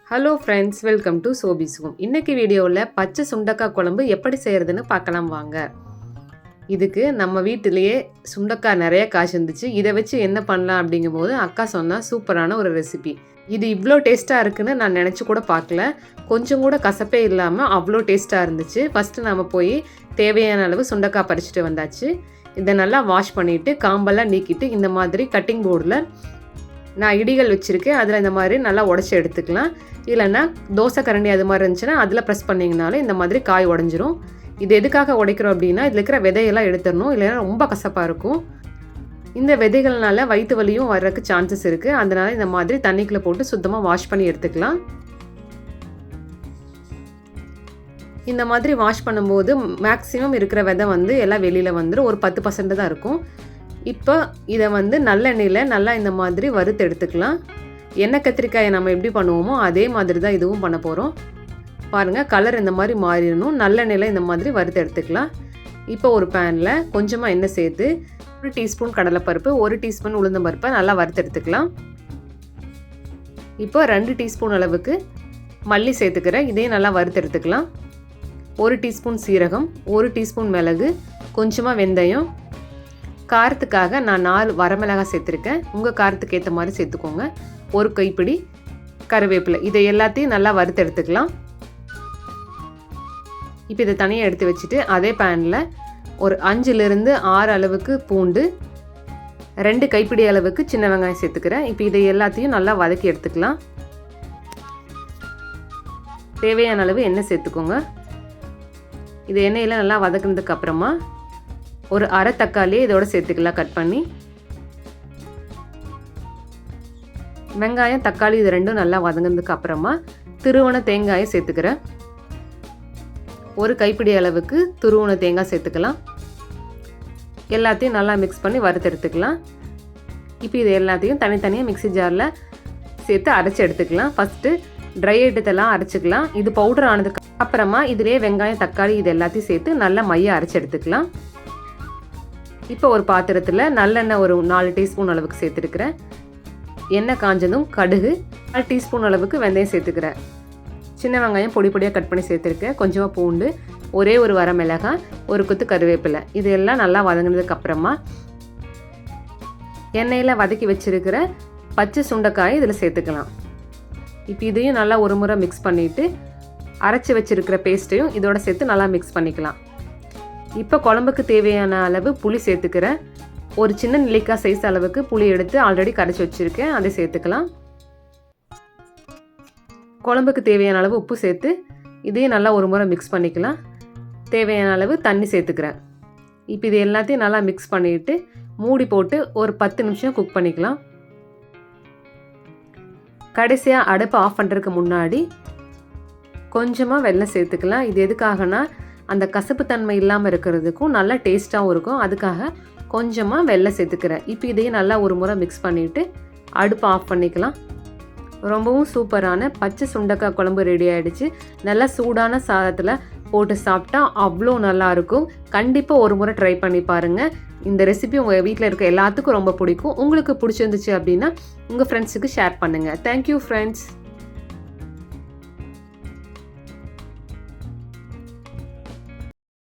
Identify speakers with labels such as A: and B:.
A: Hello friends, welcome to Sobeys home. இன்னைக்கு வீடியோவில் பச்சை சுண்டக்காய் குழம்பு எப்படி செய்கிறதுன்னு பார்க்கலாம் வாங்க. இதுக்கு நம்ம வீட்டிலேயே சுண்டக்காய் நிறைய காய்ச்சி இருந்துச்சு. இதை வச்சு என்ன பண்ணலாம் அப்படிங்கும்போது அக்கா சொன்னால் சூப்பரான ஒரு ரெசிபி. இது இவ்வளோ டேஸ்ட்டாக இருக்குன்னு நான் நினச்சி கூட பார்க்கல. கொஞ்சம் கூட கசப்பே இல்லாமல் அவ்வளோ டேஸ்ட்டாக இருந்துச்சு. ஃபஸ்ட்டு நம்ம போய் தேவையான அளவு சுண்டக்காய் பறிச்சுட்டு வந்தாச்சு. இதை நல்லா வாஷ் பண்ணிவிட்டு காம்பெல்லாம் நீக்கிட்டு இந்த மாதிரி கட்டிங் போர்டில் நான் இடிகள் வச்சுருக்கேன். அதில் இந்த மாதிரி நல்லா உடச்சி எடுத்துக்கலாம். இல்லைன்னா தோசை கரண்டி அது மாதிரி இருந்துச்சுன்னா அதில் ப்ரெஸ் பண்ணிங்கனாலும் இந்த மாதிரி காய் உடஞ்சிரும். இது எதுக்காக உடைக்கிறோம் அப்படின்னா இதில் இருக்கிற விதையெல்லாம் எடுத்துடணும், இல்லைன்னா ரொம்ப கசப்பாக இருக்கும். இந்த விதைகள்னால வயிற்று வலியும் வர்றதுக்கு சான்சஸ் இருக்குது. அதனால் இந்த மாதிரி தண்ணிக்குள்ளே போட்டு சுத்தமாக வாஷ் பண்ணி எடுத்துக்கலாம். இந்த மாதிரி வாஷ் பண்ணும்போது மேக்ஸிமம் இருக்கிற விதை எல்லாம் வெளியில் வந்துடும். ஒரு 10% தான் இருக்கும். இப்போ இதை நல்லெண்ணெயில் நல்லா இந்த மாதிரி வறுத்து எடுத்துக்கலாம். எண்ணெய் கத்திரிக்காயை நம்ம எப்படி பண்ணுவோமோ அதே மாதிரி தான் இதுவும் பண்ண போகிறோம். பாருங்கள், கலர் இந்த மாதிரி மாறிடணும். நல்லெண்ணெயில் இந்த மாதிரி வறுத்து எடுத்துக்கலாம். இப்போ ஒரு பேனில் கொஞ்சமாக எண்ணெய் சேர்த்து 1 டீஸ்பூன் கடலைப்பருப்பு, 1 டீஸ்பூன் உளுந்தம்பருப்பை நல்லா வறுத்து எடுத்துக்கலாம். இப்போ 2 டீஸ்பூன் அளவுக்கு மல்லி சேர்த்துக்கிறேன். இதையும் நல்லா வறுத்து எடுத்துக்கலாம். 1 டீஸ்பூன் சீரகம், 1 டீஸ்பூன் மிளகு, கொஞ்சமாக வெந்தயம். காரத்துக்காக நான் 4 வரமிளகாய் சேர்த்துருக்கேன். உங்கள் காரத்துக்கு ஏற்ற மாதிரி சேர்த்துக்கோங்க. 1 கைப்பிடி கருவேப்பிலை. இதை எல்லாத்தையும் நல்லா வறுத்து எடுத்துக்கலாம். இப்போ இதை தனியாக எடுத்து வச்சுட்டு அதே பேனில் ஒரு 5லிருந்து 6 அளவுக்கு பூண்டு, 2 கைப்பிடி அளவுக்கு சின்ன வெங்காயம் சேர்த்துக்கிறேன். இப்போ இதை எல்லாத்தையும் நல்லா வதக்கி எடுத்துக்கலாம். தேவையான அளவு எண்ணெய் சேர்த்துக்கோங்க. இது எண்ணெயில் நல்லா வதக்குனதுக்கு அப்புறமா ஒரு அரை தக்காளியை இதோட சேர்த்துக்கலாம் கட் பண்ணி. வெங்காயம், தக்காளி இது ரெண்டும் நல்லா வதங்கினதுக்கு அப்புறமா துருவன தேங்காயை சேர்த்துக்கிறேன். 1 கைப்பிடி அளவுக்கு துருவன தேங்காய் சேர்த்துக்கலாம். எல்லாத்தையும் நல்லா மிக்ஸ் பண்ணி வறுத்து எடுத்துக்கலாம். இப்போ இது எல்லாத்தையும் தனித்தனியாக மிக்ஸி ஜாரில் சேர்த்து அரைச்சி எடுத்துக்கலாம். ஃபஸ்ட்டு ட்ரை ஐட்டத்தெல்லாம் அரைச்சிக்கலாம். இது பவுடர் ஆனதுக்கு அப்புறமா இதிலே வெங்காயம், தக்காளி இது எல்லாத்தையும் சேர்த்து நல்லா மைய அரைச்சி எடுத்துக்கலாம். இப்போ ஒரு பாத்திரத்தில் நல்லெண்ணெய் ஒரு 4 டீஸ்பூன் அளவுக்கு சேர்த்துருக்கிறேன். எண்ணெய் காஞ்சதும் கடுகு, 4 டீஸ்பூன் அளவுக்கு வெந்தயம் சேர்த்துக்கிறேன். சின்ன வெங்காயம் பொடி பொடியாக கட் பண்ணி சேர்த்துருக்கேன். கொஞ்சமாக பூண்டு, ஒரே ஒரு வரமிளகாய், 1 கொத்து கருவேப்பிலை. இது எல்லாம் நல்லா வதங்கினதுக்கு அப்புறமா எண்ணெயில் வதக்கி வச்சுருக்கிற பச்சை சுண்டைக்காயை இதில் சேர்த்துக்கலாம். இப்போ இதையும் நல்லா ஒரு முறை மிக்ஸ் பண்ணிவிட்டு அரைச்சி வச்சுருக்கிற பேஸ்ட்டையும் இதோட சேர்த்து நல்லா மிக்ஸ் பண்ணிக்கலாம். இப்போ குழம்புக்கு தேவையான அளவு புளி சேர்த்துக்கிறேன். ஒரு சின்ன நெல்லிக்காய் சைஸ் அளவுக்கு புளி எடுத்து ஆல்ரெடி கரைச்சி வச்சுருக்கேன், அதை சேர்த்துக்கலாம். குழம்புக்கு தேவையான அளவு உப்பு சேர்த்து இதையும் நல்லா ஒரு முறை மிக்ஸ் பண்ணிக்கலாம். தேவையான அளவு தண்ணி சேர்த்துக்கிறேன். இப்போ இது எல்லாத்தையும் நல்லா மிக்ஸ் பண்ணிவிட்டு மூடி போட்டு ஒரு 10 நிமிஷம் குக் பண்ணிக்கலாம். கடைசியாக அடுப்பை ஆஃப் பண்ணுறதுக்கு முன்னாடி கொஞ்சமாக வெல்லம் சேர்த்துக்கலாம். இது எதுக்காகனா அந்த கசப்பு தன்மை இல்லாமல் இருக்கிறதுக்கும் நல்லா டேஸ்ட்டாகவும் இருக்கும். அதுக்காக கொஞ்சமாக வெல்லம் சேர்த்துக்கிறேன். இப்போ இதையும் நல்லா ஒரு முறை மிக்ஸ் பண்ணிவிட்டு அடுப்பை ஆஃப் பண்ணிக்கலாம். ரொம்பவும் சூப்பரான பச்சை சுண்டைக்காய் குழம்பு ரெடி ஆகிடுச்சு. நல்லா சூடான சாதத்தில் போட்டு சாப்பிட்டா அவ்வளோ நல்லாயிருக்கும். கண்டிப்பாக ஒரு முறை ட்ரை பண்ணி பாருங்கள். இந்த ரெசிபி உங்கள் வீட்டில் இருக்க எல்லாத்துக்கும் ரொம்ப பிடிக்கும். உங்களுக்கு பிடிச்சிருந்துச்சு அப்படின்னா உங்கள் ஃப்ரெண்ட்ஸுக்கு ஷேர் பண்ணுங்கள். Thank you friends.